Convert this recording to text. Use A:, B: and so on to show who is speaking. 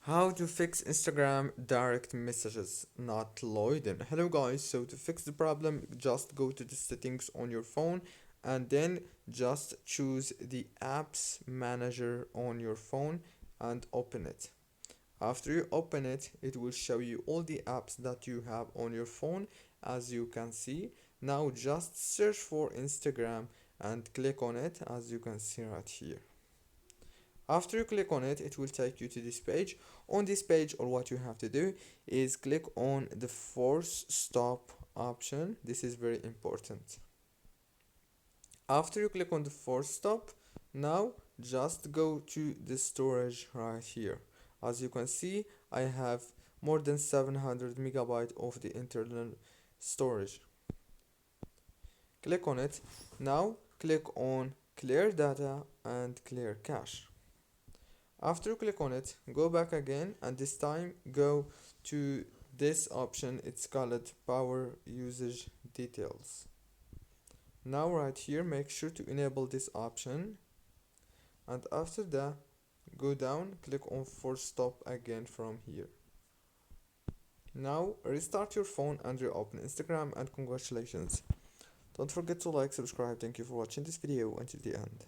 A: How to fix Instagram direct messages not loading. Hello guys, so to fix the problem, just go to the settings on your phone and then just choose the apps manager on your phone and open it. After you open it, it will show you all the apps that you have on your phone as you can see. Now just search for Instagram and click on it as you can see right here. After you click on it, it will take you to this page. On this page, all what you have to do is click on the force stop option. This is very important. After you click on the force stop, now just go to the storage right here. As you can see, I have more than 700 megabyte of the internal storage. Click on it. Now click on clear data and clear cache. After you click on it, go back again and this time go to this option. It's called power usage details. Now right here, make sure to enable this option, and after that go down, click on force stop again from here. Now restart your phone and reopen Instagram, and congratulations. Don't forget to like, subscribe. Thank you for watching this video until the end.